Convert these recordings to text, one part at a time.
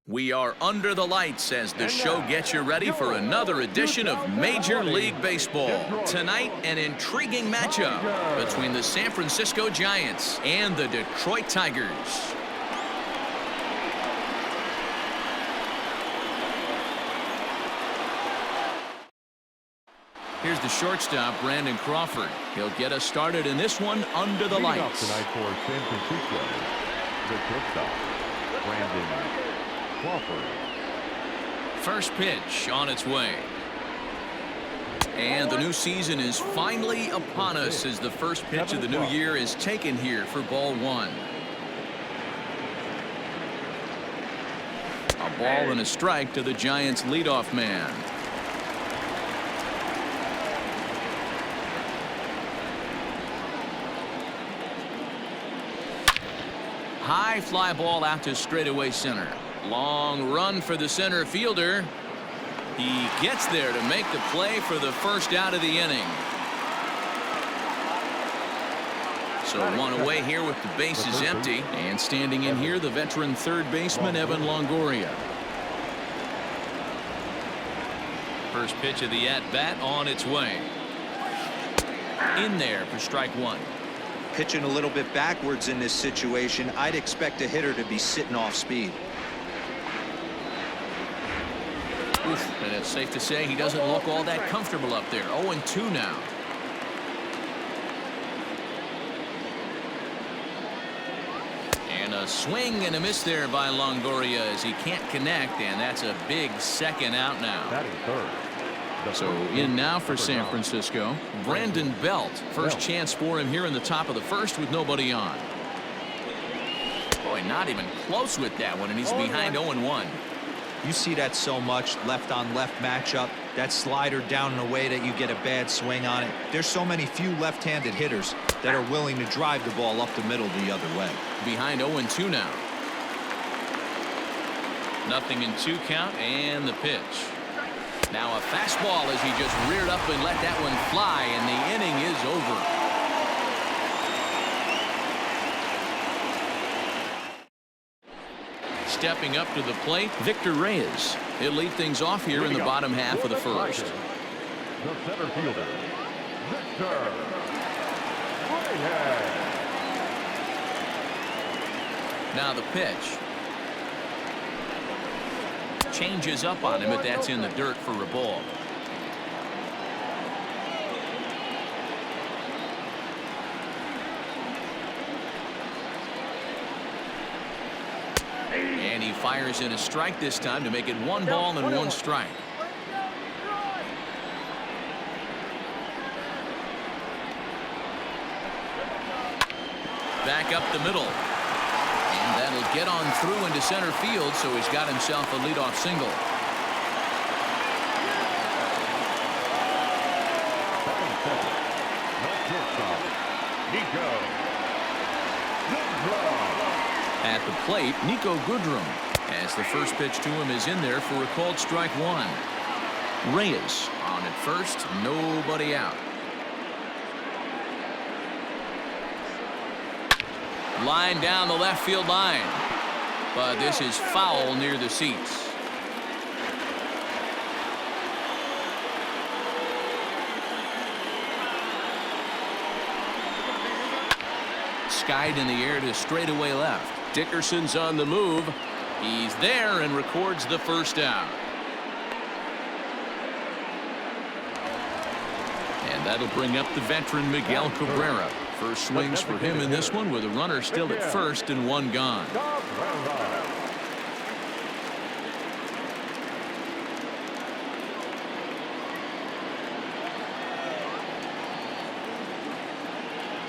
We are under the lights as the show gets you ready for another edition of Major League Baseball. Tonight, an intriguing matchup between the San Francisco Giants and the Detroit Tigers. Here's the shortstop, Brandon Crawford. He'll get us started in this one under the lights. Tonight for San Francisco, the shortstop, Brandon Crawford. First pitch on its way. And the new season is finally upon us as the first pitch of the new year is taken here for ball one. A ball and a strike to the Giants leadoff man. High fly ball out to straightaway center. Long run for the center fielder. He gets there to make the play for the first out of the inning. So one away here with the bases empty. And standing in here, the veteran third baseman, Evan Longoria. First pitch of the at-bat on its way. In there for strike one. Pitching a little bit backwards in this situation, I'd expect a hitter to be sitting off speed. Oof, and it's safe to say he doesn't look all that comfortable up there. 0-2 now. And a swing and a miss there by Longoria as he can't connect, and that's a big second out now. Batting third. So in now for San Francisco, Brandon Belt. First chance for him here in the top of the first with nobody on. Boy, not even close with that one, and he's behind 0-1. You see that so much, left on left matchup. That slider down in a way that you get a bad swing on it. There's so many few left-handed hitters that are willing to drive the ball up the middle the other way. Behind 0-2 now. 0-2 count and the pitch. Now a fastball as he just reared up and let that one fly, and the inning is over. Stepping up to the plate, Victor Reyes. He'll lead things off here in the bottom half of the first. The center fielder, Victor Reyes. Now the pitch. Changes up on him, but that's in the dirt for a ball. And he fires in a strike this time to make it 1 ball and 1 strike. Back up the middle. And that'll get on through into center field, so he's got himself a leadoff single. At the plate, Nico Goodrum, as the first pitch to him is in there for a called strike one. Reyes on at first, nobody out. Line down the left field line, but this is foul near the seats. Skied in the air to straightaway left. Dickerson's on the move. He's there and records the first out. And that'll bring up the veteran Miguel Cabrera. First swings for him in this one with a runner still at first and 1 gone.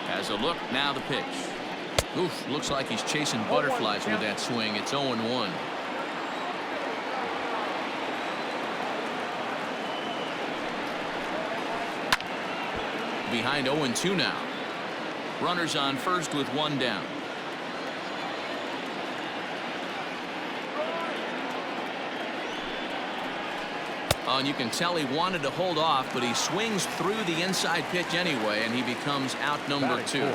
As a look, now the pitch. Oof, looks like he's chasing butterflies with that swing. It's 0-1. Behind 0-2 now. Runners on first with 1 down. Oh, and you can tell he wanted to hold off, but he swings through the inside pitch anyway, and he becomes out number 2.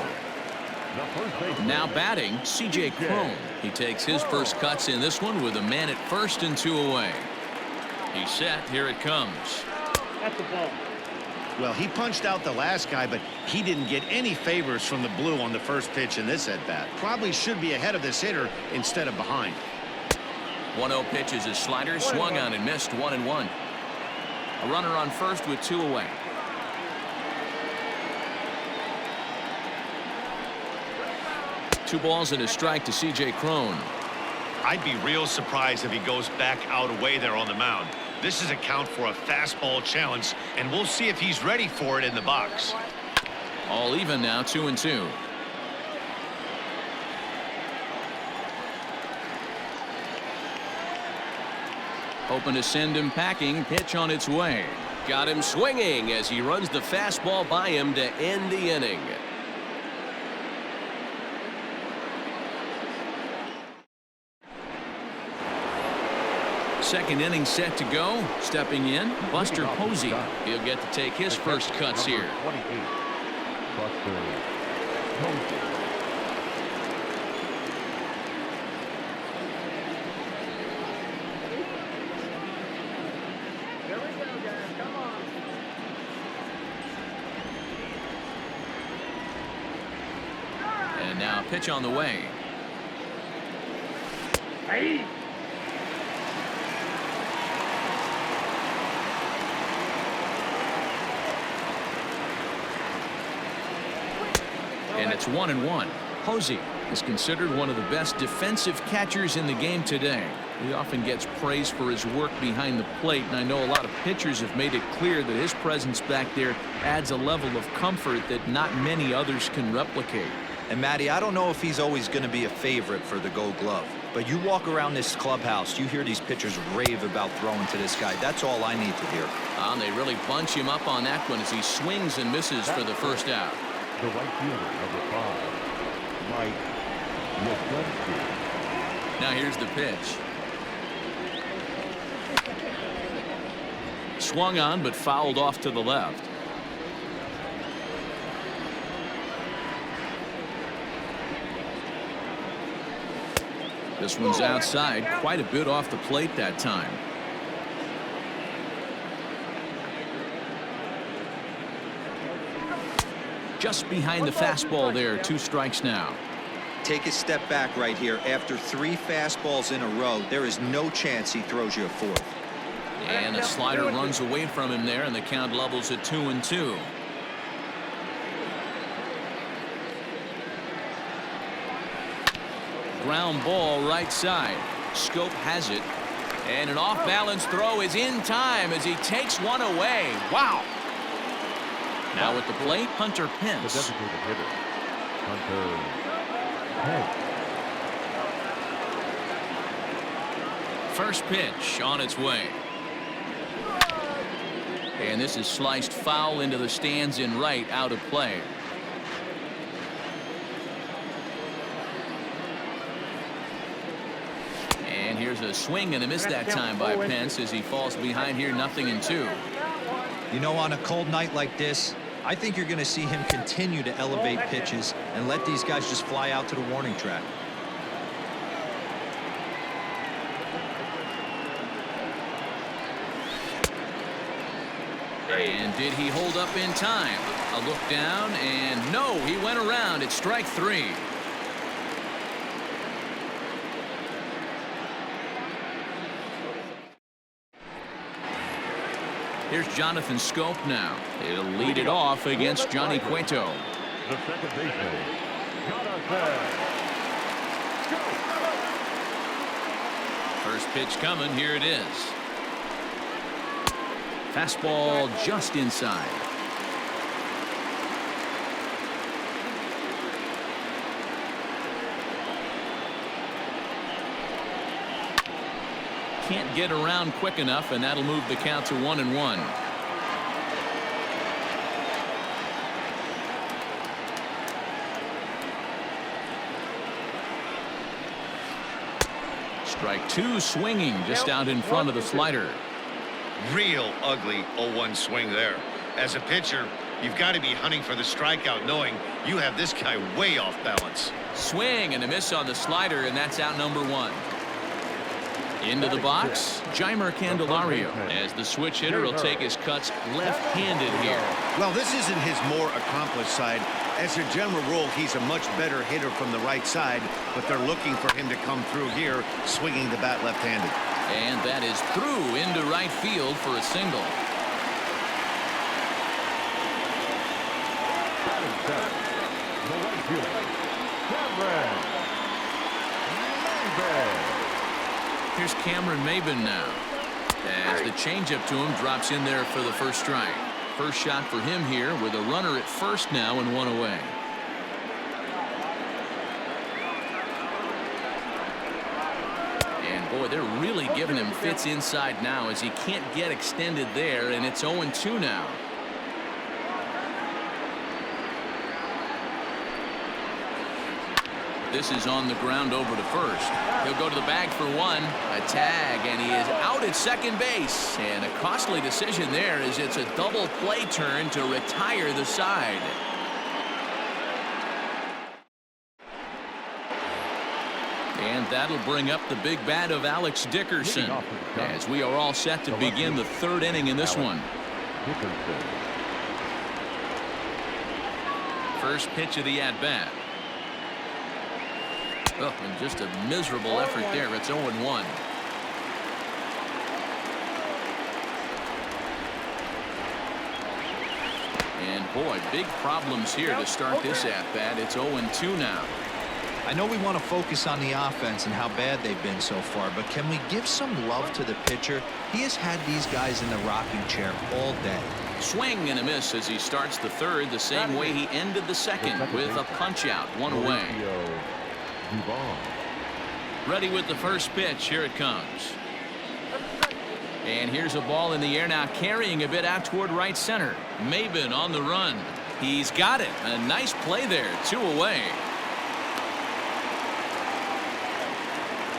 the first baseman. Now batting, C.J. Cron. He takes his first cuts in this one with a man at first and 2 away. He's set. Here it comes. That's the ball. Well, he punched out the last guy, but he didn't get any favors from the blue on the first pitch in this at-bat. Probably should be ahead of this hitter instead of behind. 1-0 pitch is his slider, swung on and missed. 1-1. A runner on first with 2 away. Two balls and a strike to C.J. Cron. I'd be real surprised if he goes back out away there on the mound. This is a count for a fastball challenge, and we'll see if he's ready for it in the box. All even now, 2-2. Hoping to send him packing. Pitch on its way. Got him swinging as he runs the fastball by him to end the inning. Second inning set to go. Stepping in, Buster Posey. He'll get to take his first cuts here. 28, Buster Posey. And now pitch on the way. Hey. And it's 1-1. Posey is considered one of the best defensive catchers in the game today. He often gets praise for his work behind the plate, and I know a lot of pitchers have made it clear that his presence back there adds a level of comfort that not many others can replicate. And Matty, I don't know if he's always going to be a favorite for the Gold Glove, but you walk around this clubhouse, you hear these pitchers rave about throwing to this guy. That's all I need to hear. And they really bunch him up on that one as he swings and misses for the first out. The right fielder, number 5, Mike Yastrzemski. Now here's the pitch. Swung on but fouled off to the left. This one's outside, quite a bit off the plate that time. Just behind the fastball there. 2 strikes now. Take a step back right here. After 3 fastballs in a row, there is no chance he throws you a 4th. And a slider runs away from him there, and the count levels at 2-2. Ground ball right side. Scope has it. And an off-balance throw is in time as he takes one away. Wow. Now at the plate, Hunter The Pence. designated hitter, Hunter Pence. First pitch on its way. And this is sliced foul into the stands in right, out of play. And here's a swing and a miss that time by Pence as he falls behind here, 0-2. You know, on a cold night like this, I think you're going to see him continue to elevate pitches and let these guys just fly out to the warning track. And did he hold up in time? A look down, and no, he went around. It's strike 3. Here's Jonathan Scope now. He'll lead it off against Johnny Cueto. The second baseman, Jonathan Scope. First pitch coming. Here it is. Fastball just inside. Can't get around quick enough, and that'll move the count to 1-1. Strike 2, swinging just out in front of the slider. Real ugly 0-1 swing there. As a pitcher, You've got to be hunting for the strikeout, knowing you have this guy way off balance. Swing and a miss on the slider, and that's out number 1. Into the box, Jeimer Candelario, as the switch hitter will take his cuts left-handed here. Well, this isn't his more accomplished side. As a general rule, he's a much better hitter from the right side, but they're looking for him to come through here, swinging the bat left-handed. And that is through into right field for a single. Here's Cameron Maben now, as the changeup to him drops in there for the first strike. First shot for him here with a runner at first now and 1 away. And boy, they're really giving him fits inside now as he can't get extended there, and it's 0-2 now. This is on the ground over to first. He'll go to the bag for 1. A tag, and he is out at second base. And a costly decision there as it's a double play turn to retire the side. And that'll bring up the big bat of Alex Dickerson, as we are all set to begin the 3rd inning in this one. First pitch of the at-bat. Oh, and just a miserable effort there. It's 0-1. And boy, big problems here to start this at-bat. It's 0-2 now. I know we want to focus on the offense and how bad they've been so far, but can we give some love to the pitcher? He has had these guys in the rocking chair all day. Swing and a miss as he starts the 3rd the same way he ended the 2nd with a punch-out, 1 away. Ready with the first pitch. Here it comes. And here's a ball in the air now, carrying a bit out toward right center. Maben on the run. He's got it. A nice play there. 2 away.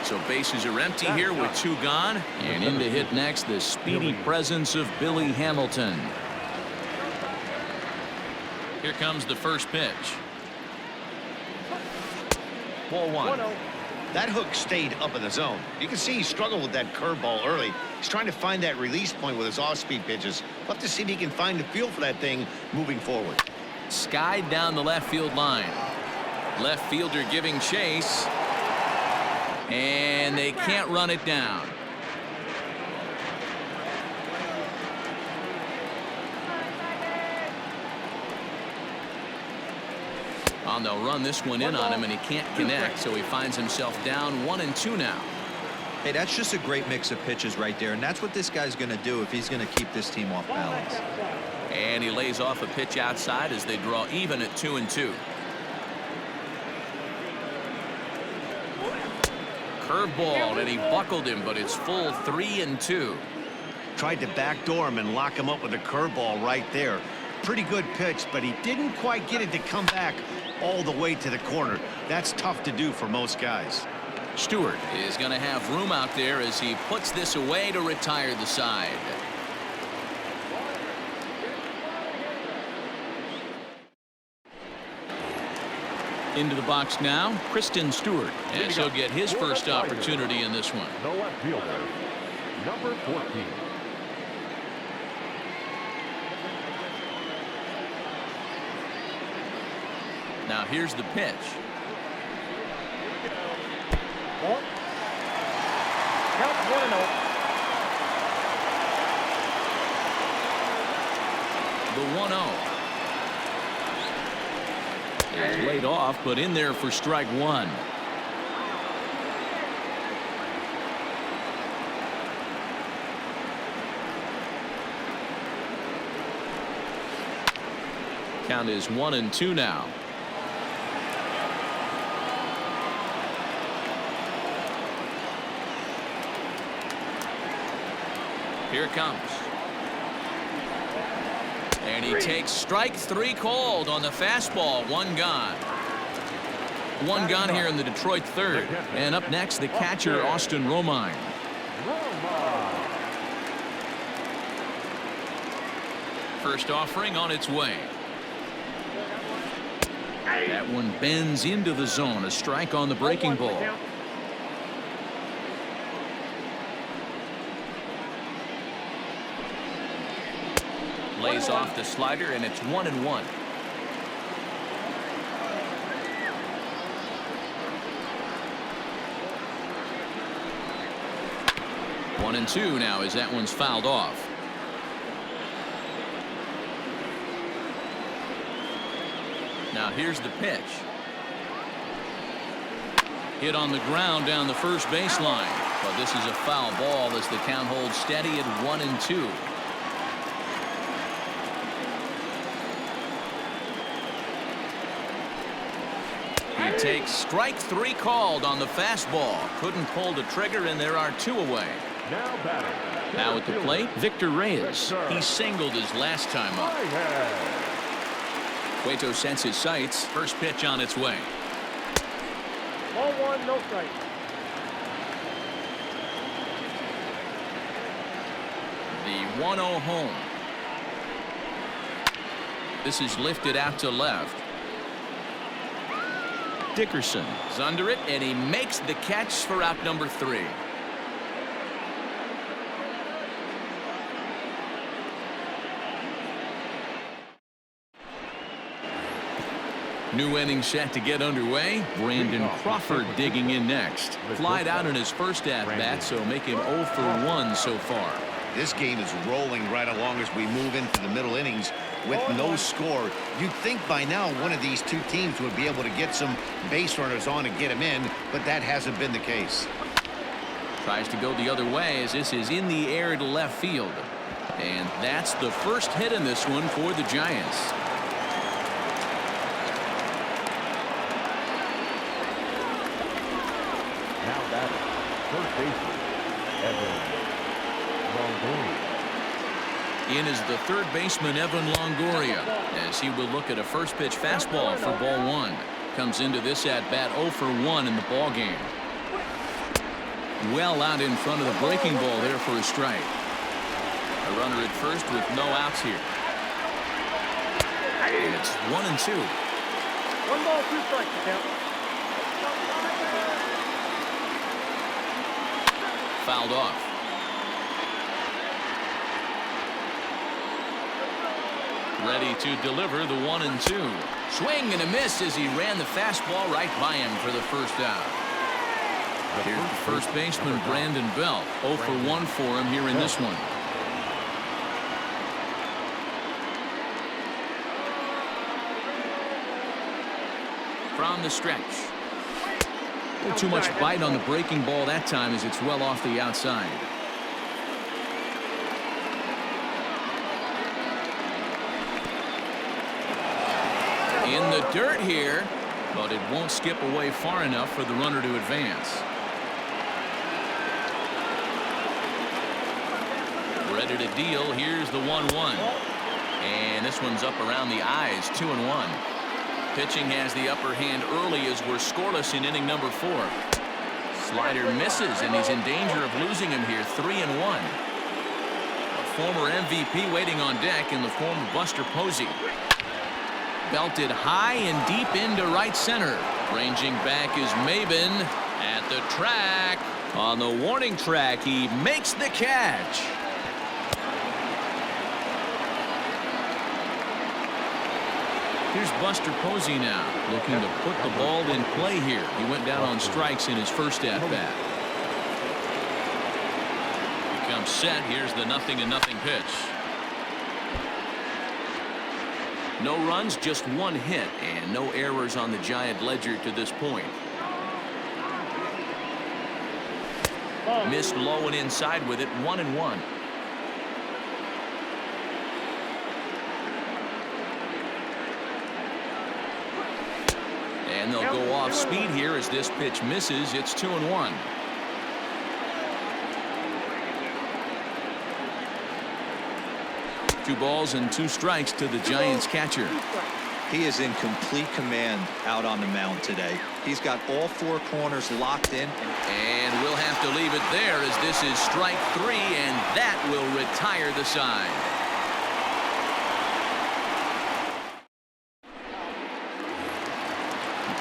So bases are empty here with 2 gone. And in to hit next, the speedy presence of Billy Hamilton. Here comes the first pitch. Ball 1. That hook stayed up in the zone. You can see he struggled with that curveball early. He's trying to find that release point with his off-speed pitches. We'll have to see if he can find the feel for that thing moving forward. Skied down the left field line. Left fielder giving chase. And they can't run it down. And they'll run this one in on him, and he can't connect, so he finds himself down 1-2 now. Hey, that's just a great mix of pitches right there, and that's what this guy's going to do if he's going to keep this team off balance. And he lays off a pitch outside as they draw even at 2-2. Curveball, and he buckled him, but it's full 3-2. Tried to backdoor him and lock him up with a curveball right there. Pretty good pitch, but he didn't quite get it to come back all the way to the corner. That's tough to do for most guys. Stewart is going to have room out there as he puts this away to retire the side. Into the box now, Kristen Stewart, and he'll get his first opportunity in this one. The left fielder, number 14. Now here's the pitch. Count 1-0. The 1-0. It's laid off, but in there for strike 1. Count is 1-2 now. Here it comes. And he takes strike 3 called on the fastball. 1 gone. 1 gone here in the Detroit 3rd. And up next, the catcher, Austin Romine. First offering on its way. That one bends into the zone. A strike on the breaking ball. Lays off the slider, and it's 1-1. One and two now as that one's fouled off. Now here's the pitch. Hit on the ground down the first baseline. But this is a foul ball as the count holds steady at 1-2. He takes strike three called on the fastball. Couldn't pull the trigger, and there are two away. Now at the plate, Victor Reyes. He singled his last time up. Cueto sets his sights. First pitch on its way. Ball one, no strike. The 1-0 home. This is lifted out to left. Dickerson is under it, and he makes the catch for out number 3. New inning set to get underway. Brandon Crawford digging in next. Flied out in his first at-bat, so make him 0 for 1 so far. This game is rolling right along as we move into the middle innings with no score. You'd think by now one of these two teams would be able to get some base runners on and get them in, but that hasn't been the case. Tries to go the other way as this is in the air to left field. And that's the first hit in this one for the Giants. Now batting, first baseman, Evan Longoria. In is the third baseman, Evan Longoria, as he will look at a first pitch fastball for ball 1. Comes into this at bat 0 for 1 in the ball game. Well out in front of the breaking ball there for a strike. A runner at first with no outs here. And it's 1-2. 1 ball, 2 strikes to count. Fouled off. Ready to deliver the 1-2. Swing and a miss as he ran the fastball right by him for the first out. Here's the first baseman, Brandon Belt. 0 for 1 for him here in this one. From the stretch. A little too much bite on the breaking ball that time as it's well off the outside. In the dirt here, but it won't skip away far enough for the runner to advance. Ready to deal. Here's the 1-1. And this one's up around the eyes. 2-1. Pitching has the upper hand early as we're scoreless in inning number 4. Slider misses, and he's in danger of losing him here. 3-1. A former MVP waiting on deck in the form of Buster Posey. Belted high and deep into right center. Ranging back is Maben at the track. On the warning track, he makes the catch. Here's Buster Posey now, looking to put the ball in play here. He went down on strikes in his first at-bat. Becomes set. Here's the 0-0 pitch. No runs, just 1 hit, and no errors on the Giant ledger to this point. Missed low and inside with it. 1-1. And they'll go off speed here as this pitch misses. It's 2-1. Two balls and 2 strikes to the Giants catcher. He is in complete command out on the mound today. He's got all 4 corners locked in. And we'll have to leave it there as this is strike 3, and that will retire the side.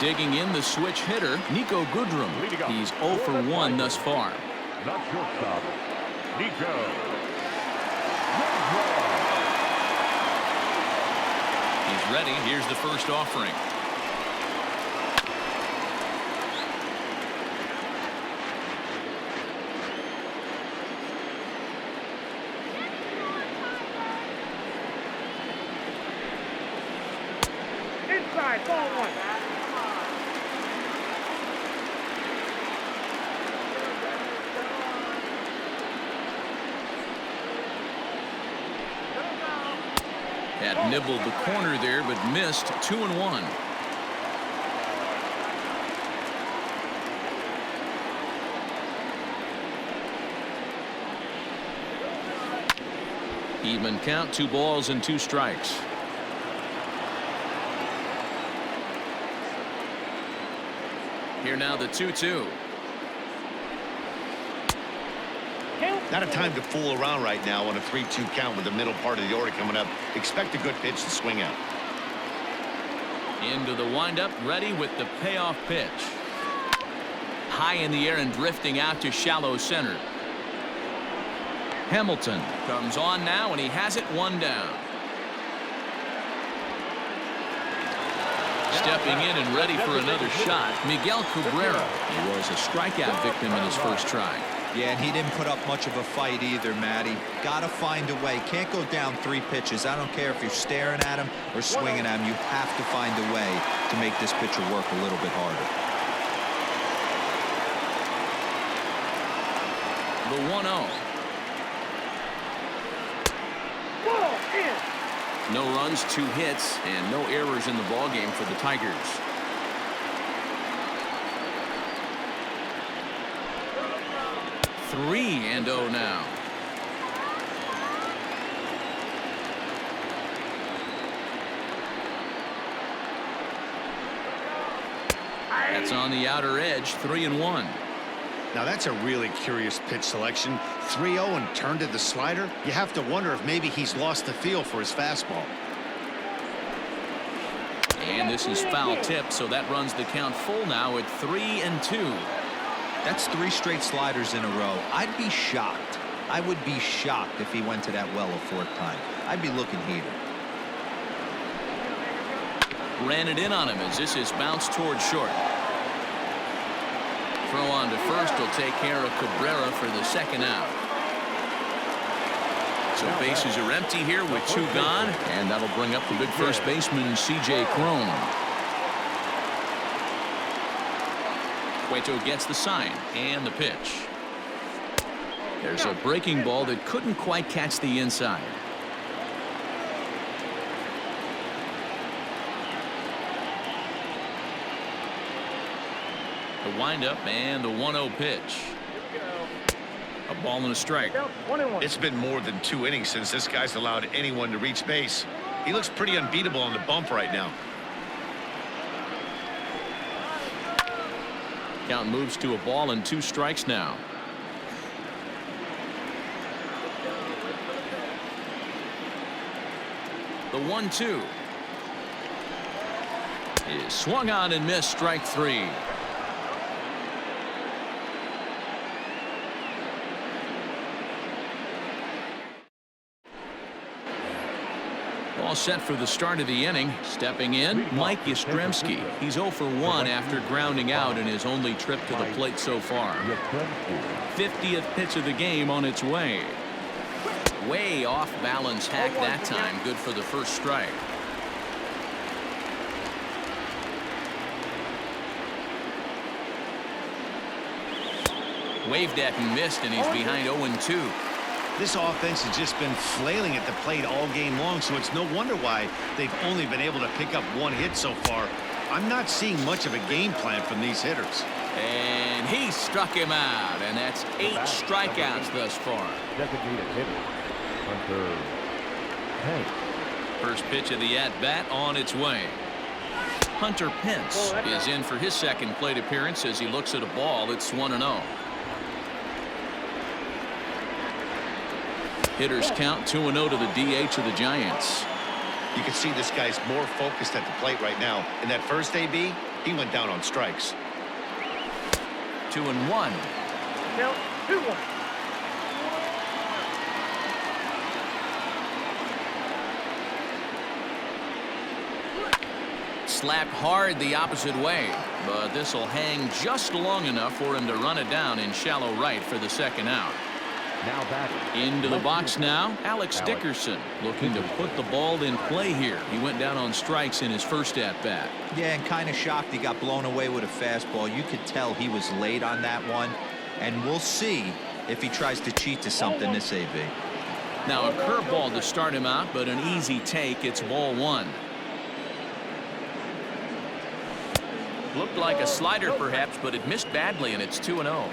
Digging in the switch hitter, Nico Goodrum. He's 0 for 1 thus far. Not shortstop, Nico. He's ready. Here's the first offering. Inside, ball one. Had nibbled the corner there, but missed. 2-1. Even count, 2 balls and 2 strikes. Here now the 2-2. Not a time to fool around right now on a 3-2 count with the middle part of the order coming up. Expect a good pitch to swing out. Into the windup, ready with the payoff pitch. High in the air and drifting out to shallow center. Hamilton comes on now, and he has it 1 down. Stepping in and ready for another shot, Miguel Cabrera. He was a strikeout victim in his first try. Yeah, and he didn't put up much of a fight either, Matty. Got to find a way. Can't go down 3 pitches. I don't care if you're staring at him or swinging at him. You have to find a way to make this pitcher work a little bit harder. The 1-0. Ball in. No runs, 2 hits, and no errors in the ballgame for the Tigers. Three and 0 now. That's on the outer edge. 3-1. Now that's a really curious pitch selection. 3-0 and turned to the slider. You have to wonder if maybe he's lost the feel for his fastball. And this is foul tip, so that runs the count full now at 3-2. That's 3 straight sliders in a row. I'd be shocked. I would be shocked if he went to that well a 4th time. I'd be looking heated. Ran it in on him as this is bounced toward short. Throw on to first will take care of Cabrera for the 2nd out. So bases are empty here with 2 gone, and that'll bring up the big first baseman, C.J. Cron. Cueto gets the sign and the pitch. There's a breaking ball that couldn't quite catch the inside. The windup and the 1-0 pitch. A ball and a strike. 1-1. It's been more than 2 innings since this guy's allowed anyone to reach base. He looks pretty unbeatable on the bump right now. Count moves to a ball and 2 strikes now. The 1-2 is swung on and missed. Strike 3. All set for the start of the inning. Stepping in, Mike Yastrzemski. He's 0 for 1 after grounding out in his only trip to the plate so far. 50th pitch of the game on its way. Way off balance hack that time. Good for the first strike. Waved at and missed, and he's behind 0-2. This offense has just been flailing at the plate all game long, so it's no wonder why they've only been able to pick up 1 hit so far. I'm not seeing much of a game plan from these hitters. And he struck him out, and that's 8 strikeouts thus far. Designated hitter, Hunter Pence. First pitch of the at-bat on its way. Hunter Pence is in for his 2nd plate appearance as he looks at a ball that's 1-0. Hitters count 2-0 to the DH of the Giants. You can see this guy's more focused at the plate right now. In that first AB, He went down on strikes. 2-1. Count 2-1. Slapped hard the opposite way, but this will hang just long enough for him to run it down in shallow right for the second out. Now batting. Into the box now, Alex Dickerson looking to put the ball in play here. He went down on strikes in his first at-bat. Yeah, and kind of shocked he got blown away with a fastball. You could tell he was late on that one, and we'll see if he tries to cheat to something this AB. Now a curveball to start him out, but an easy take. It's ball one. Looked like a slider perhaps, but it missed badly, and it's 2-0.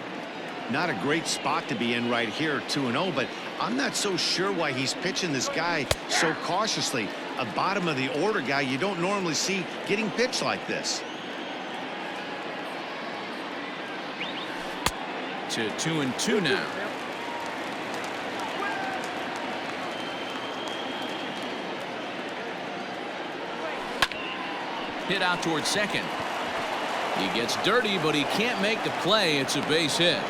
Not a great spot to be in right here, 2-0, but I'm not so sure why he's pitching this guy so cautiously. A bottom of the order guy you don't normally see getting pitched like this. To 2-2 now. Hit out towards second. He gets dirty, but he can't make the play. It's a base hit.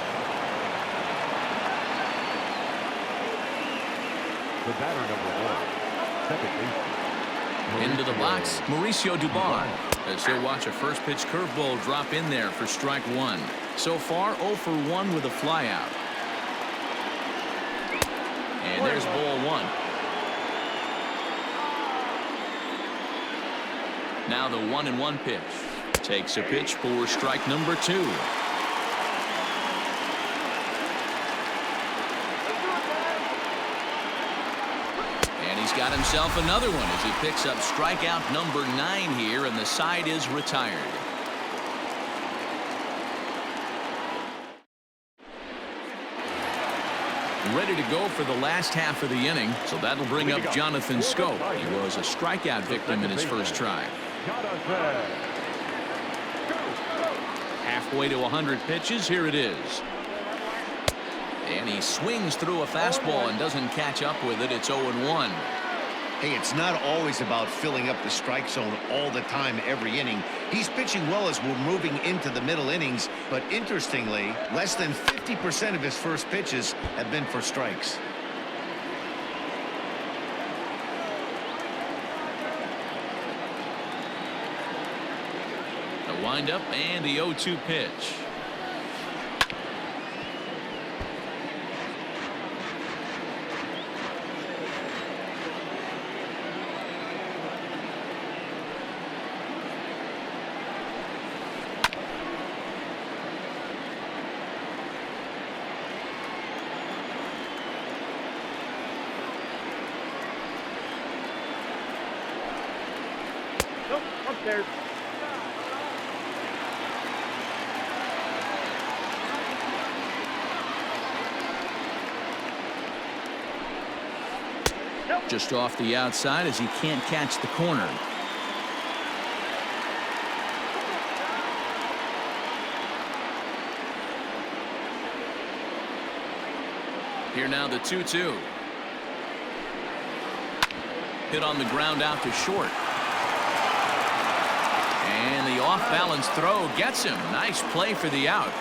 The batter number 1. Second baseman. Into the box, Mauricio Dubon, as he'll watch a first pitch curveball drop in there for strike one. So far 0 for 1 with a flyout. And there's ball one. Now the 1-1 pitch. Takes a pitch for strike number 2. And he's got himself another one as he picks up strikeout number 9 here, and the side is retired. Ready to go for the last half of the inning, so that'll bring up Jonathan Scope. He was a strikeout victim in his first try. Halfway to 100 pitches, here it is. And he swings through a fastball and doesn't catch up with it. It's 0-1. Hey, it's not always about filling up the strike zone all the time every inning. He's pitching well as we're moving into the middle innings, but interestingly, less than 50% of his first pitches have been for strikes. The windup and the 0-2 pitch. Nope, upstairs. Just off the outside as he can't catch the corner. Here now the 2-2. Hit on the ground out to short. And the off-balance throw gets him. Nice play for the out.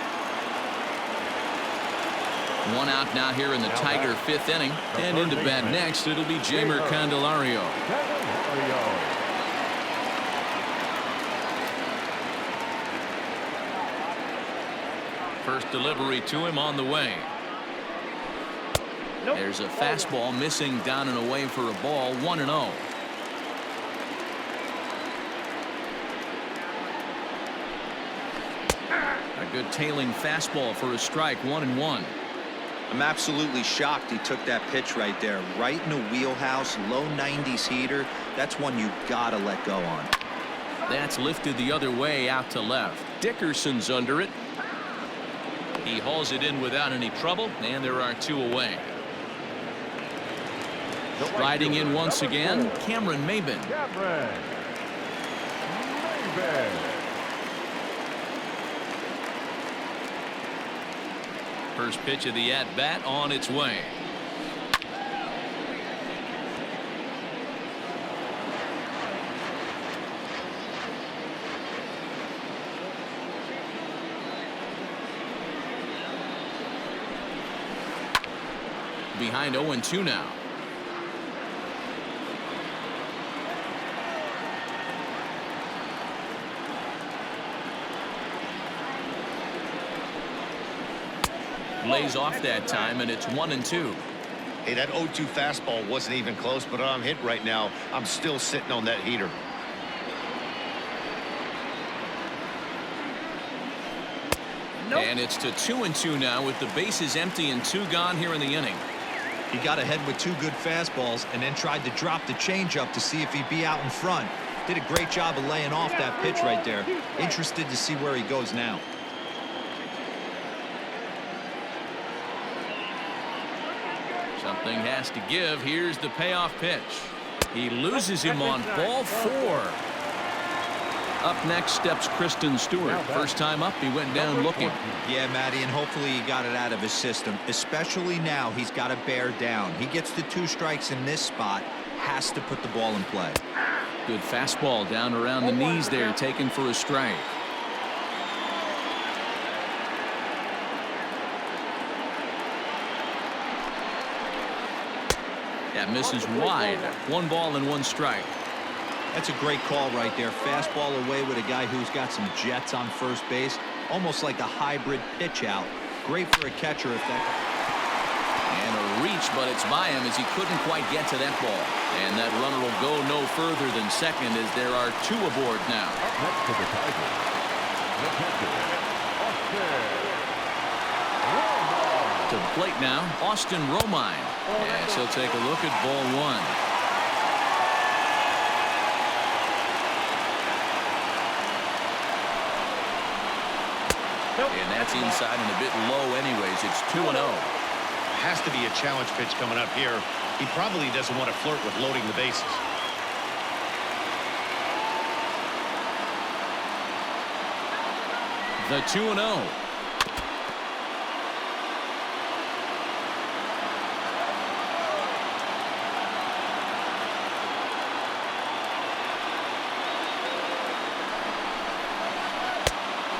One out now here in the Tiger 5th inning. And into bat next, it'll be Jamer Candelario. First delivery to him on the way. There's a fastball missing down and away for a ball. 1-0. A good tailing fastball for a strike. 1-1. I'm absolutely shocked he took that pitch right there, right in the wheelhouse, low 90s heater. That's one you gotta let go on. That's lifted the other way out to left. Dickerson's under it. He hauls it in without any trouble, and there are 2 away. Riding in once again, Cameron Maybin. First pitch of the at-bat on its way. Behind 0-2 now. Lays off that time, and it's 1-2. Hey, that 0-2 fastball wasn't even close, but I'm hit right now. I'm still sitting on that heater. And it's to 2-2 now with the bases empty and 2 gone here in the inning. He got ahead with 2 good fastballs and then tried to drop the changeup to see if he'd be out in front. Did a great job of laying off that pitch right there. Interested to see where he goes now. Something has to give. Here's the payoff pitch. He loses him on ball 4. Up next steps Kristen Stewart. First time up, he went down looking. Yeah, Matty, and hopefully he got it out of his system. Especially now, he's got to bear down. He gets the 2 strikes in this spot, has to put the ball in play. Good fastball down around the knees there, taken for a strike. That misses wide. 1 ball and 1 strike. That's a great call right there. Fastball away with a guy who's got some jets on first base. Almost like a hybrid pitch out. Great for a catcher if that... And a reach, but it's by him as he couldn't quite get to that ball. And that runner will go no further than second as there are 2 aboard now. Next to the Tigers, the catcher, Austin. To the plate now, Austin Romine. As he'll take a look at ball 1. And that's inside and a bit low anyways. It's 2-0. Has to be a challenge pitch coming up here. He probably doesn't want to flirt with loading the bases. The 2-0.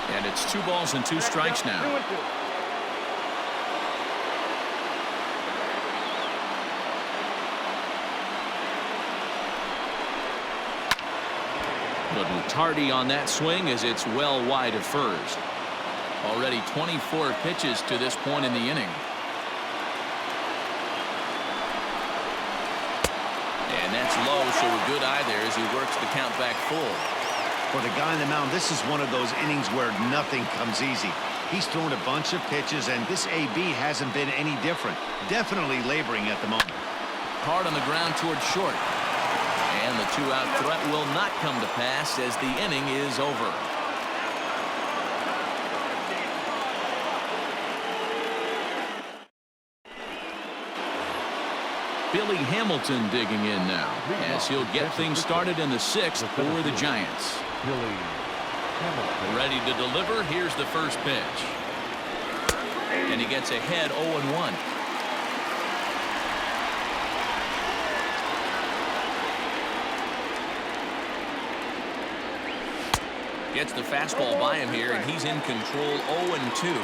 And it's 2 balls and 2 strikes now. Little tardy on that swing as it's well wide of first. Already 24 pitches to this point in the inning. And that's low, so a good eye there as he works the count back full. For the guy on the mound, this is one of those innings where nothing comes easy. He's thrown a bunch of pitches, and this AB hasn't been any different. Definitely laboring at the moment. Hard on the ground towards short. And the 2-out threat will not come to pass as the inning is over. Billy Hamilton digging in now as he'll get things started in the 6th for the Giants. Billy Hamilton. Ready to deliver. Here's the first pitch. And he gets ahead 0-1. Gets the fastball by him here, and he's in control 0-2.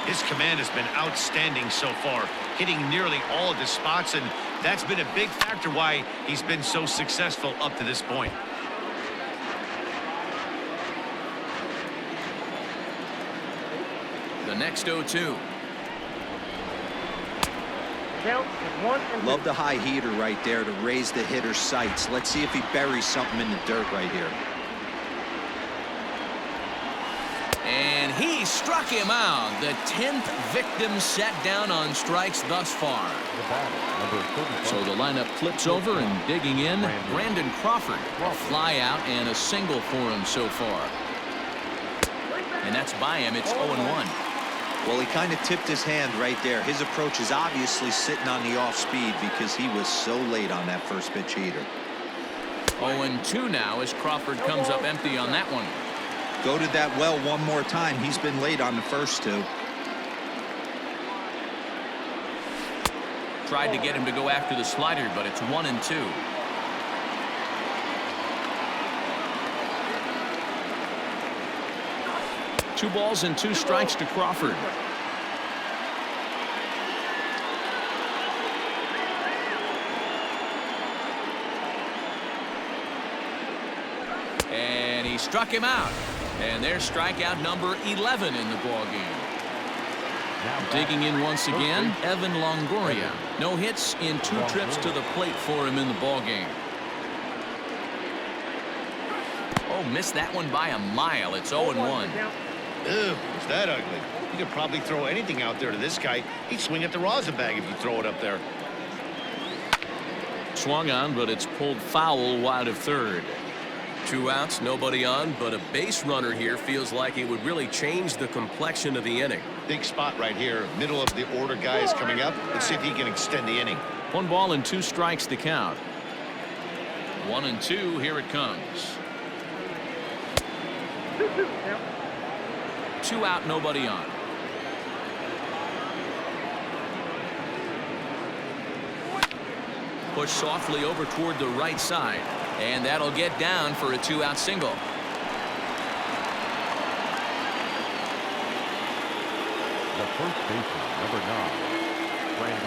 His command has been outstanding so far, hitting nearly all of his spots, and that's been a big factor why he's been so successful up to this point. The next 0-2. Count is 1-2. Love the high heater right there to raise the hitter's sights. Let's see if he buries something in the dirt right here. And he struck him out. The 10th victim set down on strikes thus far. The batter, number 35. So the lineup flips over and digging in. Brandon Crawford. A fly out and a single for him so far. And that's by him. It's 0-1. Well, he kind of tipped his hand right there. His approach is obviously sitting on the off speed because he was so late on that first pitch heater. 0-2 now as Crawford comes up empty on that one. Go to that well one more time. He's been late on the first 2. Tried to get him to go after the slider, but it's 1-2. Two balls and 2 strikes to Crawford. struck him out. And there's strikeout number 11 in the ballgame. Digging in once again, Evan Longoria. No hits in 2 trips to the plate for him in the ballgame. Oh, missed that one by a mile. It's 0-1. Ew, is that ugly? You could probably throw anything out there to this guy. He'd swing at the rosin bag if you throw it up there. Swung on, but it's pulled foul wide of third. 2 outs, nobody on, but a base runner here feels like it would really change the complexion of the inning. Big spot right here. Middle of the order guy is coming up. Let's see if he can extend the inning. 1 ball and 2 strikes to count. 1-2. Here it comes. 2 out, nobody on. Push softly over toward the right side, and that'll get down for a 2-out single. The first baseman, number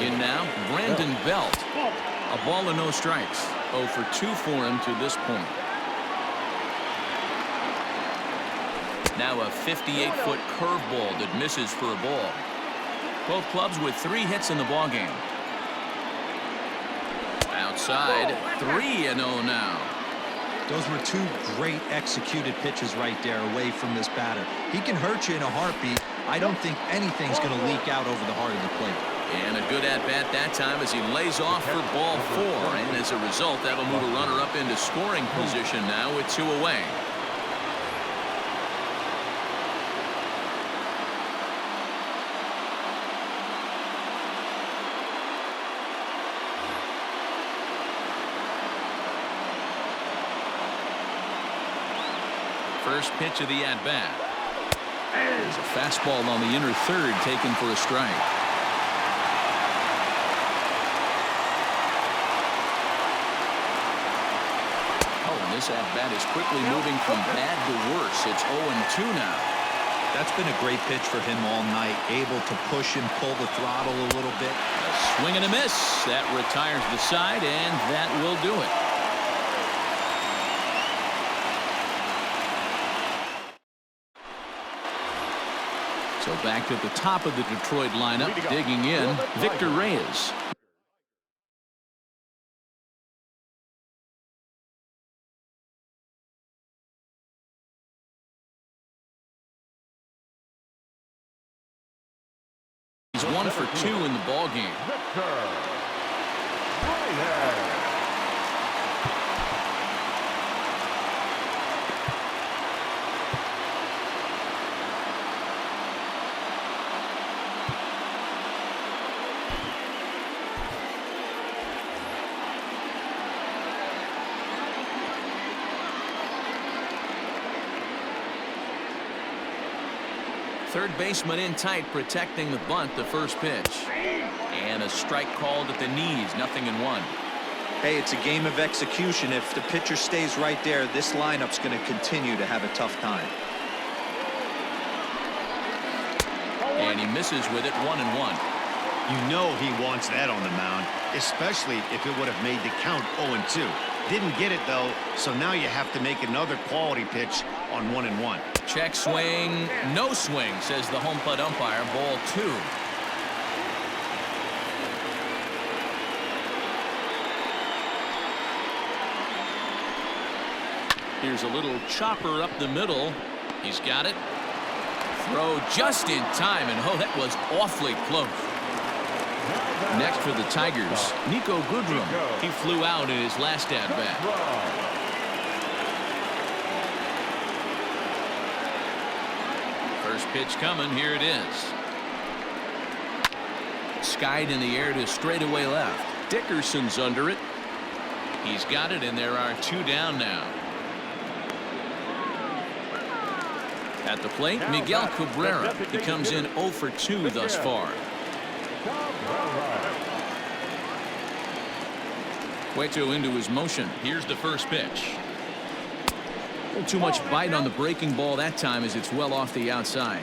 9. In now, Brandon Belt. A ball and no strikes. 0 for 2 for him to this point. Now a 58-foot curveball that misses for a ball. Both clubs with 3 hits in the ballgame. Outside, 3-0 now. Those were 2 great executed pitches right there away from this batter. He can hurt you in a heartbeat. I don't think anything's going to leak out over the heart of the plate. And a good at-bat that time as he lays off for ball 4. And as a result, that'll move a runner up into scoring position now with 2 away. First pitch of the at-bat. There's a fastball on the inner third taken for a strike. Oh, and this at-bat is quickly moving from bad to worse. It's 0-2 now. That's been a great pitch for him all night. Able to push and pull the throttle a little bit. A swing and a miss. That retires the side, and that will do it. So back at the top of the Detroit lineup, digging in, Victor Reyes. He's 1 for 2 in the ballgame. Third baseman in tight, protecting the bunt, the first pitch. And a strike called at the knees, 0-1. Hey, it's a game of execution. If the pitcher stays right there, this lineup's going to continue to have a tough time. And he misses with it, 1-1. You know he wants that on the mound, especially if it would have made the count 0-2. Didn't get it, though, so now you have to make another quality pitch on 1-1. Check swing, no swing, says the home plate umpire. Ball 2. Here's a little chopper up the middle. He's got it. Throw just in time, and oh, that was awfully close. Next for the Tigers, Nico Goodrum. He flew out in his last at-bat. First pitch coming. Here it is. Skied in the air to straightaway left. Dickerson's under it. He's got it, and there are 2 down now. At the plate, Miguel Cabrera. He comes in 0 for 2 thus far. Cueto into his motion. Here's the first pitch. A little too much bite on the breaking ball that time as it's well off the outside.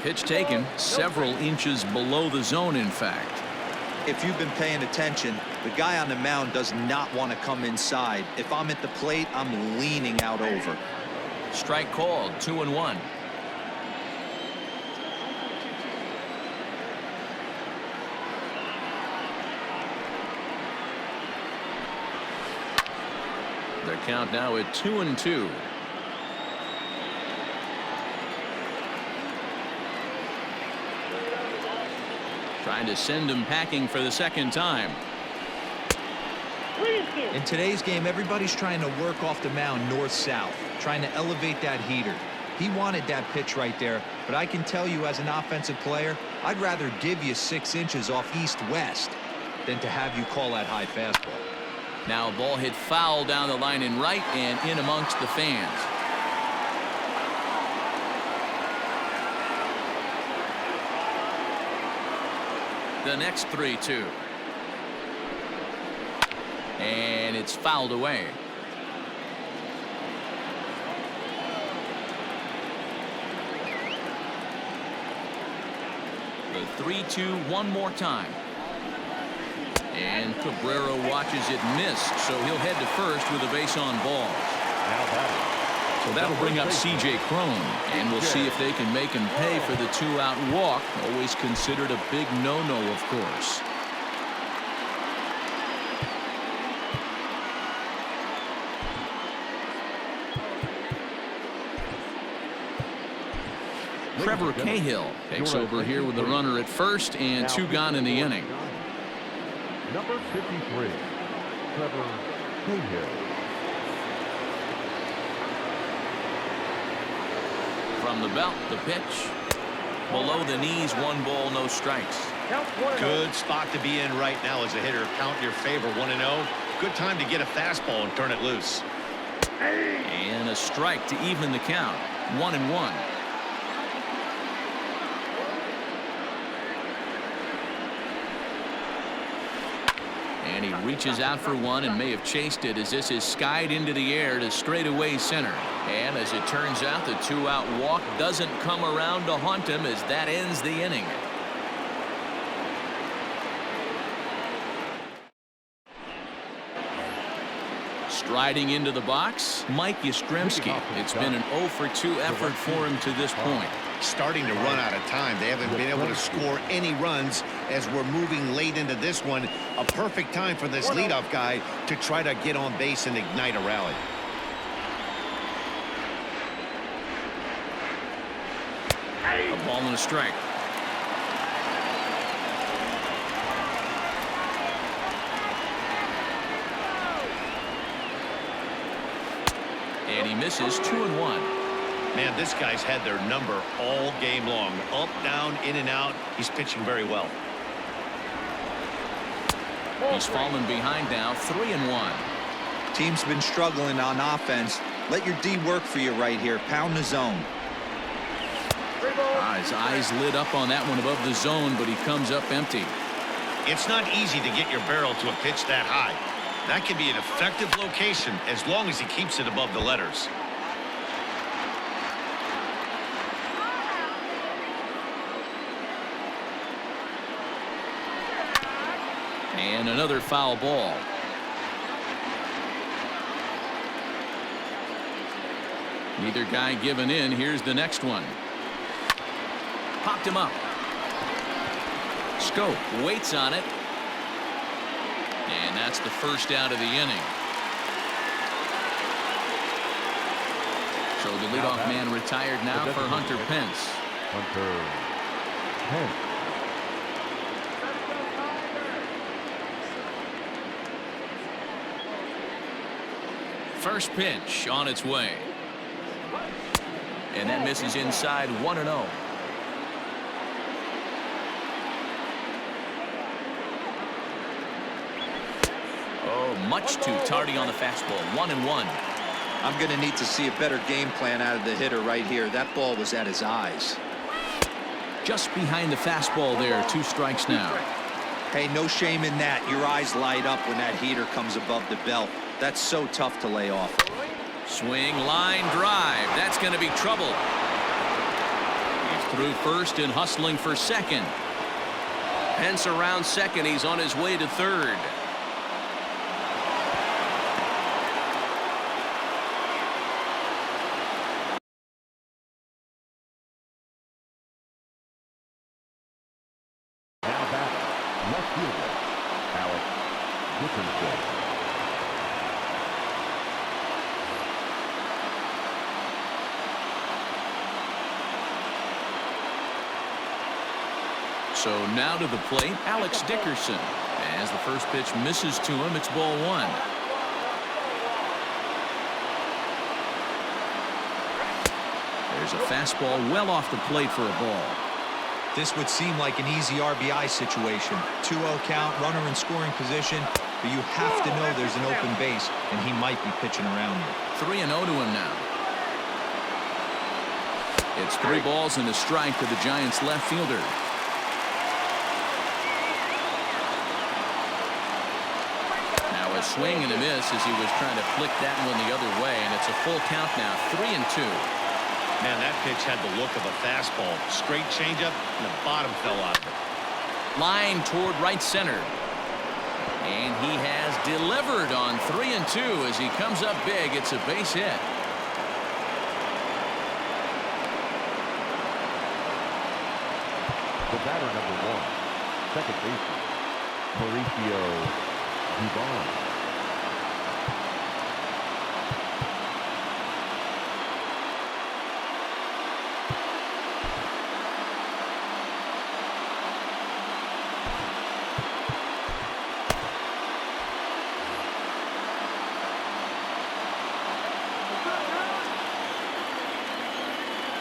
Pitch taken several inches below the zone, in fact. If you've been paying attention, the guy on the mound does not want to come inside. If I'm at the plate, I'm leaning out over. Strike called, 2-1. The count now at 2-2. Trying to send him packing for the second time. In today's game, everybody's trying to work off the mound north-south, trying to elevate that heater. He wanted that pitch right there, but I can tell you as an offensive player, I'd rather give you 6 inches off east-west than to have you call that high fastball. Now a ball hit foul down the line in right and in amongst the fans. The next 3-2. And it's fouled away. The 3-2 one more time. And Cabrera watches it miss, so he'll head to first with a base on balls. So that'll bring up C.J. Cron, and we'll see if they can make him pay for the 2-out walk. Always considered a big no-no, of course. Trevor Cahill takes over here with the runner at first and 2 gone in the inning. Number 53, Trevor Cahill. From the belt, the pitch. Below the knees, 1 ball, no strikes. Good spot to be in right now as a hitter. Count in your favor, 1-0. Good time to get a fastball and turn it loose. And a strike to even the count. 1-1. And he reaches out for one and may have chased it as this is skied into the air to straightaway center. And as it turns out, the 2-out walk doesn't come around to haunt him as that ends the inning. Striding into the box, Mike Yastrzemski. It's been an 0-for-2 effort for him to this point. Starting to run out of time. They haven't been able to score any runs as we're moving late into this one. A perfect time for this leadoff guy to try to get on base and ignite a rally. A ball and a strike. And he misses 2-1. Man, this guy's had their number all game long. Up, down, in and out. He's pitching very well. He's fallen behind now, 3-1. Team's been struggling on offense. Let your D work for you right here. Pound the zone. His eyes lit up on that one above the zone, but he comes up empty. It's not easy to get your barrel to a pitch that high. That can be an effective location as long as he keeps it above the letters. And another foul ball. Neither guy giving in. Here's the next one. Popped him up. Scope waits on it. And that's the first out of the inning. So the leadoff man retired now for Hunter Pence. Hunter Pence. First pitch on its way. And that misses inside, 1-0. Oh, much too tardy on the fastball. 1-1. I'm going to need to see a better game plan out of the hitter right here. That ball was at his eyes. Just behind the fastball there. 2 strikes now. Hey, no shame in that. Your eyes light up when that heater comes above the belt. That's so tough to lay off. Swing, line drive. That's going to be trouble. He's through first and hustling for second. Pence around second. He's on his way to third. Now batting, left fielder, Alex Dickerson. So now to the plate, Alex Dickerson. As the first pitch misses to him, it's ball one. There's a fastball well off the plate for a ball. This would seem like an easy RBI situation. 2-0 count, runner in scoring position, but you have to know there's an open base, and he might be pitching around you. 3-0 to him now. It's 3 balls and a strike to the Giants left fielder. Now a swing and a miss as he was trying to flick that one the other way, and it's a full count now, 3-2. Man, that pitch had the look of a fastball. Straight changeup, and the bottom fell out of it. Line toward right center. And he has delivered on 3-2 as he comes up big. It's a base hit. The batter number 1, second baseman, Mauricio Dubon.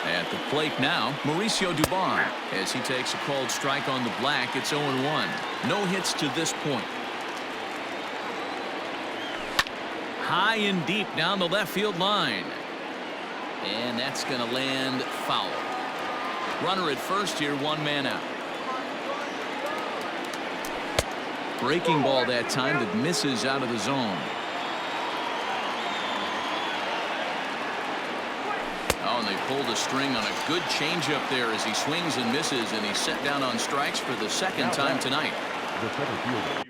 At the plate now, Mauricio Dubon. As he takes a called strike on the black, it's 0-1. No hits to this point. High and deep down the left field line. And that's going to land foul. Runner at first here, 1 man out. Breaking ball that time that misses out of the zone. Oh, and they pulled a string on a good changeup there as he swings and misses, and he's set down on strikes for the second time tonight. The center fielder.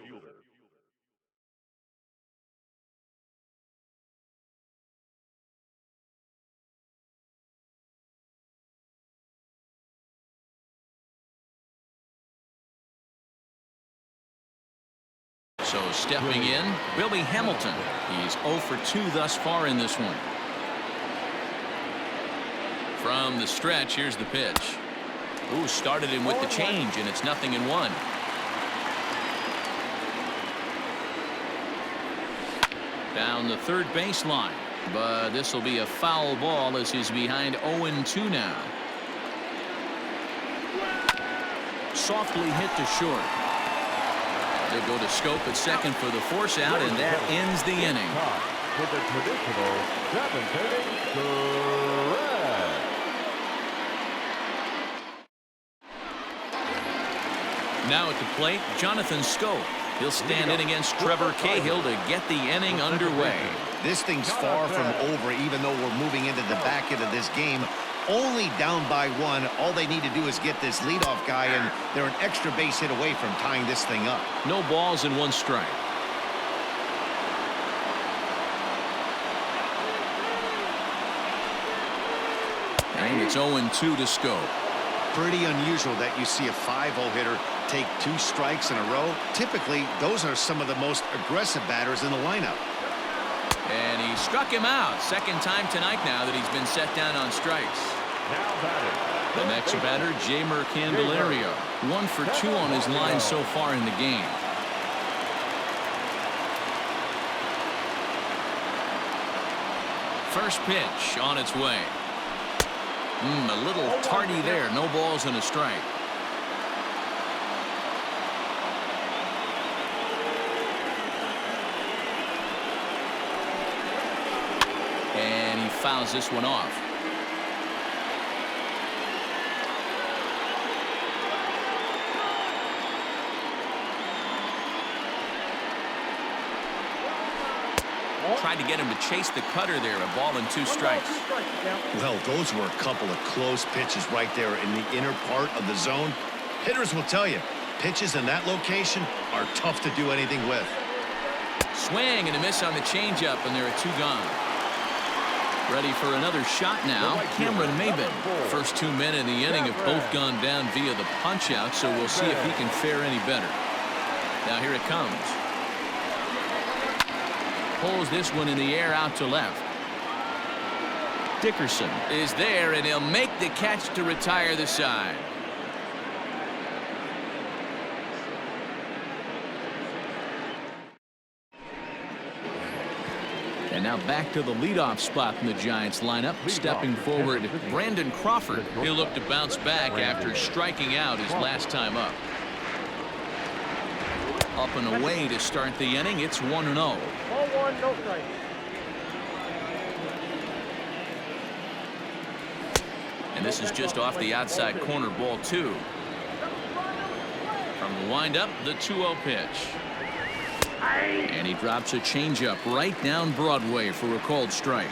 So stepping in, Billy Hamilton. He's 0 for 2 thus far in this one. From the stretch, here's the pitch. Ooh, started him with the change, and it's 0-1. Down the third baseline, but this will be a foul ball as he's behind 0-2 now. Softly hit to short. They go to Scope at second for the force out, and that ends the inning. With the traditional 7th inning stretch. Now at the plate, Jonathan Scope. He'll stand in against Trevor Cahill to get the inning underway. This thing's far from over, even though we're moving into the back end of this game. Only down by 1. All they need to do is get this leadoff guy, and they're an extra base hit away from tying this thing up. No balls and 1 strike. And it's 0-2 to Scope. Pretty unusual that you see a 5-0 hitter take 2 strikes in a row. Typically, those are some of the most aggressive batters in the lineup. And he struck him out. Second time tonight now that he's been set down on strikes. The next batter, Jeimer Candelario. 1 for 2 on his line so far in the game. First pitch on its way. A little tardy there. No balls and a strike. And he fouls this one off. tried to get him to chase the cutter there. A ball and 2 strikes. Well, those were a couple of close pitches right there in the inner part of the zone. Hitters will tell you, pitches in that location are tough to do anything with. Swing and a miss on the changeup, and there are 2 gone. Ready for another shot now, Cameron Maben. First 2 men in the inning have both gone down via the punch-out, so we'll see if he can fare any better. Now here it comes. Pulls this one in the air out to left. Dickerson is there, and he'll make the catch to retire the side. And now back to the leadoff spot in the Giants lineup. Stepping forward, Brandon Crawford. He'll look to bounce back after striking out his last time up. Up and away to start the inning. It's 1-0. Ball 1, no strike. And this is just off the outside corner, ball 2. From the windup, the 2-0 pitch. And he drops a changeup right down Broadway for a called strike.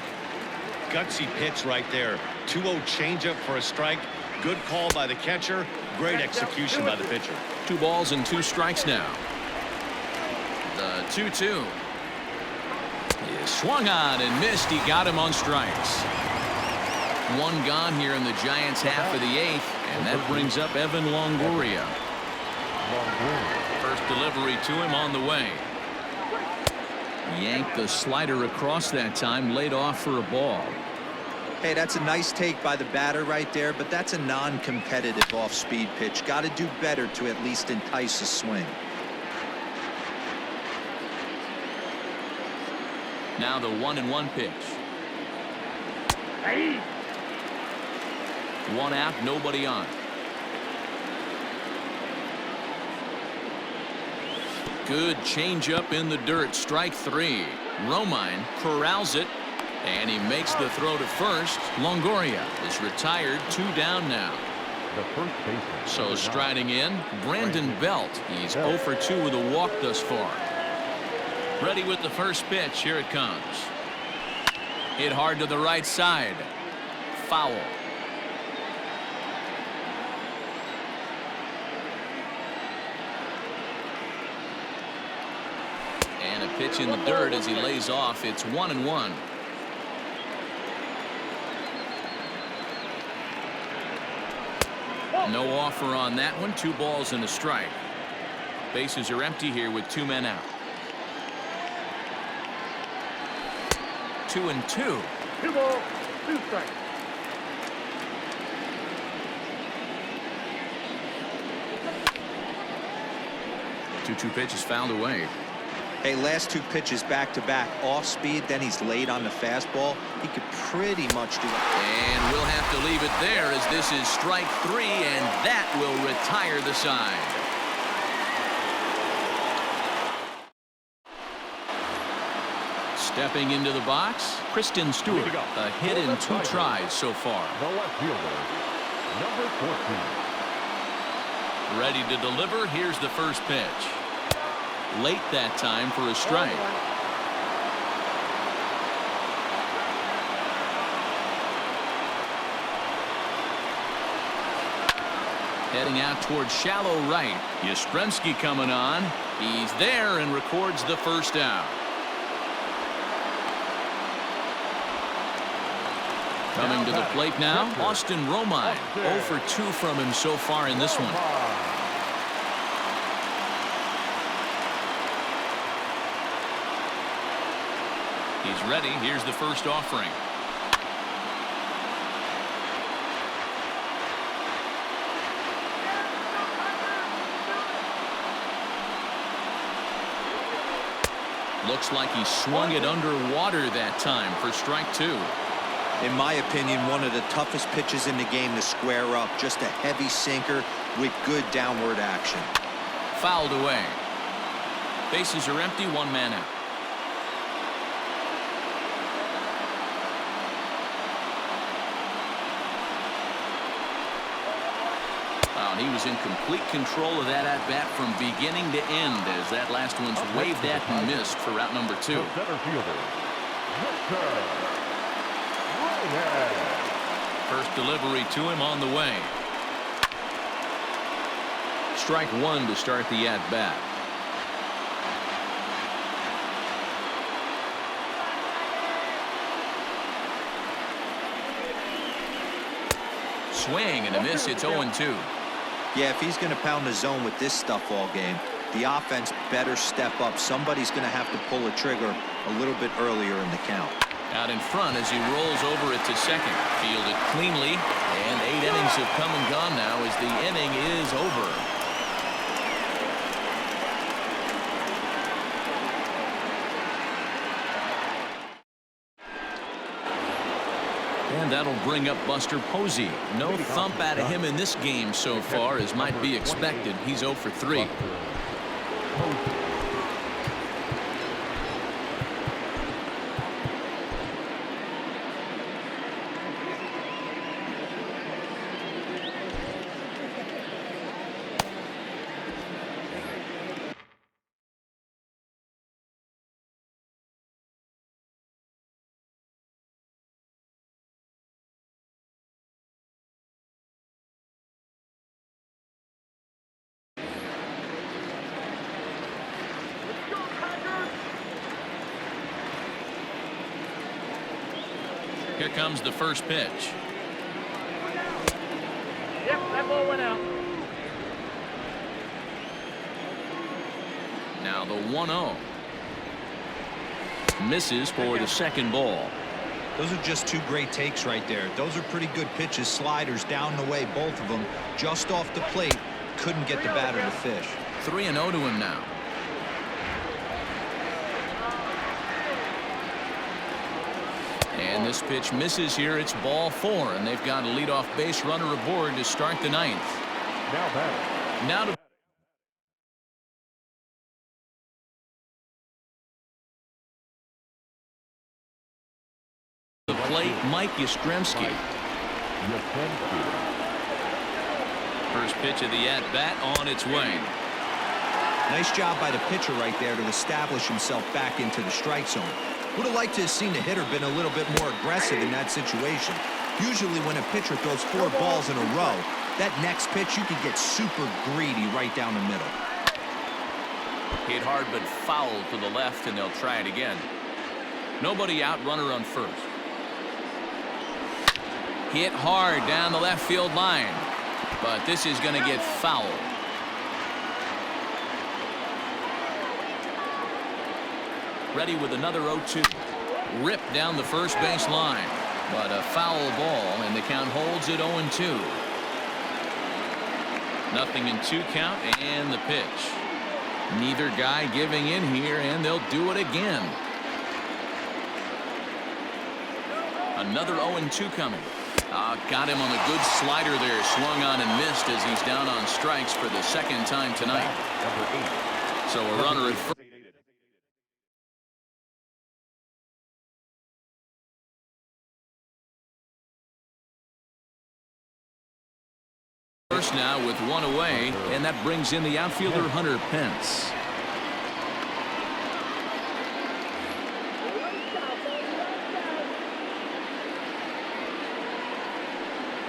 Gutsy pitch right there. 2-0 changeup for a strike. Good call by the catcher. Great execution by the pitcher. 2 balls and 2 strikes now. The 2-2. He swung on and missed. He got him on strikes. 1 gone here in the Giants' half of the 8th, and that brings up Evan Longoria. First delivery to him on the way. Yanked the slider across that time, laid off for a ball. Hey, that's a nice take by the batter right there, but that's a non-competitive off-speed pitch. Got to do better to at least entice a swing. Now the 1-1 pitch. 1 out, nobody on. Good changeup in the dirt. Strike 3. Romine corrals it, and he makes the throw to first. Longoria is retired. 2 down now. The first baseman. So striding in, Brandon Belt. He's 0 for 2 with a walk thus far. Ready with the first pitch. Here it comes. Hit hard to the right side. Foul. And a pitch in the dirt as he lays off. It's 1-1. No offer on that one. 2 balls and a strike. Bases are empty here with 2 men out. 2-2. 2 balls, 2 strikes. 2-2 pitch is fouled away. Hey, last 2 pitches back-to-back off speed, then he's late on the fastball. He could pretty much do it. And we'll have to leave it there as this is strike 3, and that will retire the side. Stepping into the box, Kristen Stewart. A hit in 2 tries so far. The left fielder, number 14. Ready to deliver. Here's the first pitch. Late that time for a strike. Heading out towards shallow right. Yastrzemski coming on. He's there and records the first out. Coming to the plate now, Austin Romine. 0 for 2 from him so far in this one. He's ready. Here's the first offering. Looks like he swung it underwater that time for strike 2. In my opinion, one of the toughest pitches in the game to square up. Just a heavy sinker with good downward action. Fouled away. Bases are empty. 1 man out. He was in complete control of that at-bat from beginning to end as that last one's waved at and missed for route number 2. The center fielder, Victor. Right hand. First delivery to him on the way. Strike one to start the at-bat. Swing and a miss. It's 0-2. Yeah, if he's going to pound the zone with this stuff all game, the offense better step up. Somebody's going to have to pull a trigger a little bit earlier in the count. Out in front as he rolls over it to second. Fielded cleanly, and 8 innings have come and gone now as the inning is over. And that'll bring up Buster Posey. No thump out of him in this game so far, as might be expected. He's 0 for 3. Here comes the first pitch. Yep, that ball went out. Now the 1-0. Misses for the second ball. Those are just 2 great takes right there. Those are pretty good pitches. Sliders down the way, both of them. Just off the plate. Couldn't get the batter to fish. 3-0 to him now. And this pitch misses here. It's ball 4, and they've got a leadoff base runner aboard to start the 9th. Now batting. Now to the plate, Mike Yastrzemski. First pitch of the at-bat on its way. Nice job by the pitcher right there to establish himself back into the strike zone. Would have liked to have seen the hitter been a little bit more aggressive in that situation. Usually when a pitcher throws 4 balls in a row, that next pitch you could get super greedy right down the middle. Hit hard but foul to the left, and they'll try it again. Nobody out, runner on first. Hit hard down the left field line, but this is going to get fouled. Ready with another 0-2. Ripped down the first base line, but a foul ball, and the count holds at 0-2. Nothing in 2 count, and the pitch. Neither guy giving in here, and they'll do it again. Another 0-2 coming. Got him on a good slider there. Swung on and missed as he's down on strikes for the second time tonight. So a runner at first. Now with 1 away, and that brings in the outfielder Hunter Pence.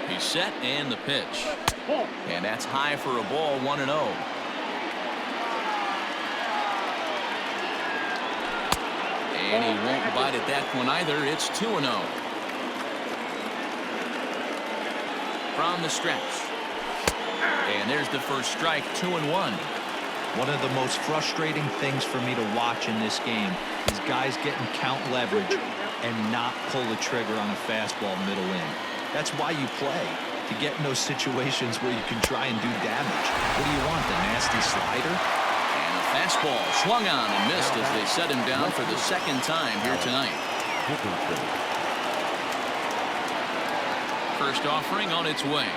He's set, and the pitch. And that's high for a ball, 1-0. And he won't bite at that one either. It's 2-0. From the stretch. And there's the first strike, 2-1. One of the most frustrating things for me to watch in this game is guys getting count leverage and not pull the trigger on a fastball middle in. That's why you play, to get in those situations where you can try and do damage. What do you want, the nasty slider? And a fastball swung on and missed as they set him down for the second time here tonight. First offering on its way.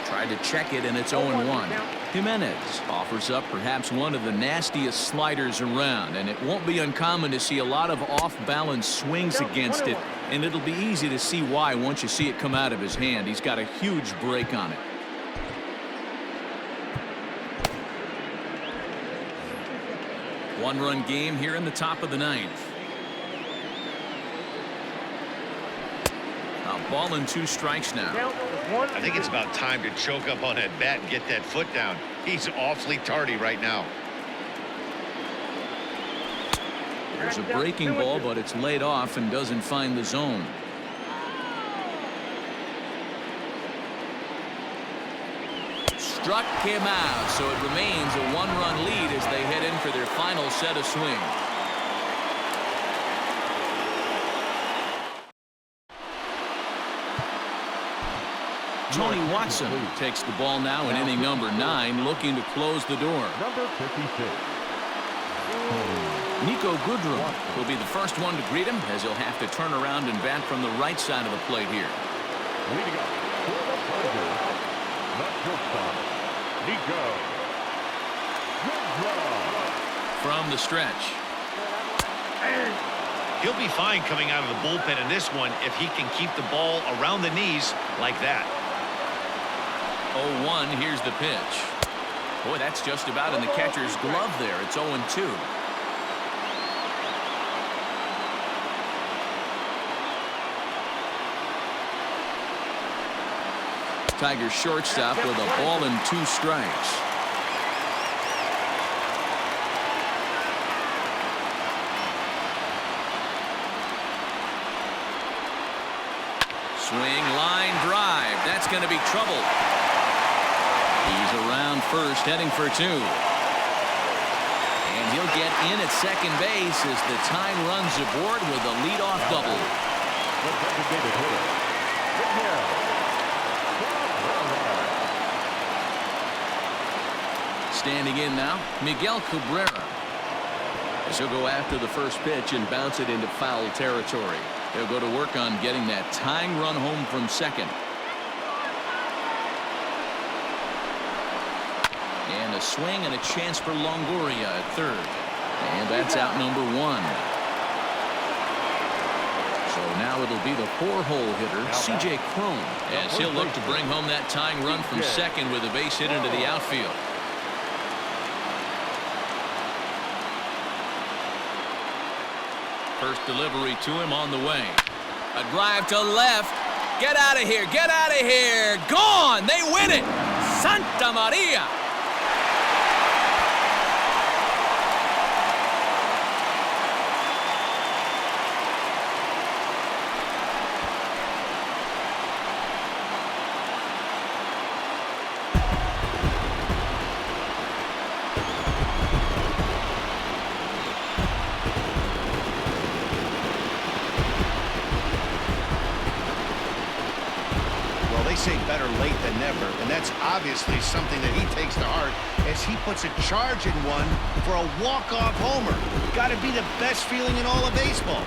Tried to check it, and it's 0-1. Jimenez offers up perhaps one of the nastiest sliders around, and it won't be uncommon to see a lot of off-balance swings against it, and it'll be easy to see why once you see it come out of his hand. He's got a huge break on it. One-run game here in the top of the 9th. A ball and 2 strikes now. Count is 1 I think it's 2. about time to choke up on that bat and get that foot down. He's awfully tardy right now. There's a breaking ball, but it's laid off and doesn't find the zone. Struck him out, so it remains a 1-run lead as they head in for their final set of swings. Tony Watson takes the ball now in inning number 9, looking to close the door. Number 56. Nico Goodrum will be the first one to greet him, as he'll have to turn around and bat from the right side of the plate here. Leading up for the Tigers, the shortstop, Nico Goodrum. From the stretch. He'll be fine coming out of the bullpen in this one if he can keep the ball around the knees like that. 0-1, here's the pitch. Boy, that's just about in the catcher's glove there. It's 0-2. Tigers shortstop with a ball and 2 strikes. Swing, line, drive. That's going to be trouble. He's around first, heading for 2. And he'll get in at second base as the tying runs aboard with a leadoff double. The designated hitter, Miguel. Standing in now, Miguel Cabrera. As he'll go after the first pitch and bounce it into foul territory. They'll go to work on getting that tying run home from second. And a swing and a chance for Longoria at third. And that's out number 1. So now it'll be the 4-hole hitter, C.J. Cron, as he'll look to bring home that tying run from second with a base hit into the outfield. First delivery to him on the way. A drive to left. Get out of here. Get out of here. Gone. They win it. Santa Maria. They say better late than never, and that's obviously something that he takes to heart as he puts a charge in one for a walk-off homer. Got to be the best feeling in all of baseball.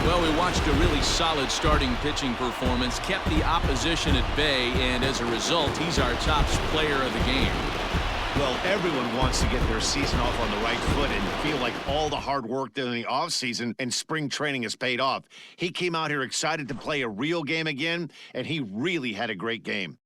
Well, we watched a really solid starting pitching performance, kept the opposition at bay, and as a result, he's our top player of the game. Well, everyone wants to get their season off on the right foot and feel like all the hard work during the offseason and spring training has paid off. He came out here excited to play a real game again, and he really had a great game.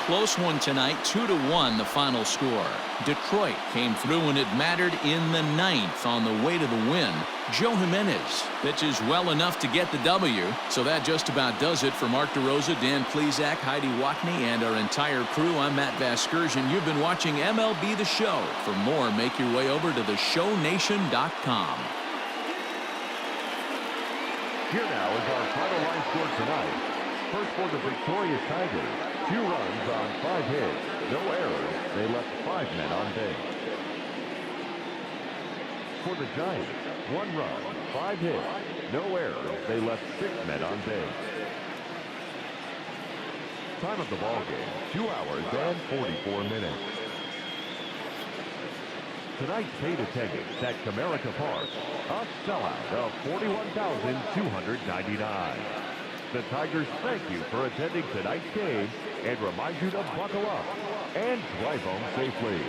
Close one tonight, 2-1 the final score. Detroit came through when it mattered in the 9th on the way to the win. Joe Jimenez pitches well enough to get the W. So that just about does it for Mark DeRosa, Dan Plesac, Heidi Watney, and our entire crew. I'm Matt Vasgersian. You've been watching MLB The Show. For more, make your way over to theshownation.com. Here now is our final line score tonight. First for the victorious Tigers. 2 runs on 5 hits. No errors. They left 5 men on base. For the Giants, 1 run, 5 hits, no errors. They left 6 men on base. Time of the ball game, 2 hours and 44 minutes. Tonight's paid attendance at Comerica Park, a sellout of 41,299. The Tigers thank you for attending tonight's game and remind you to buckle up and drive home safely.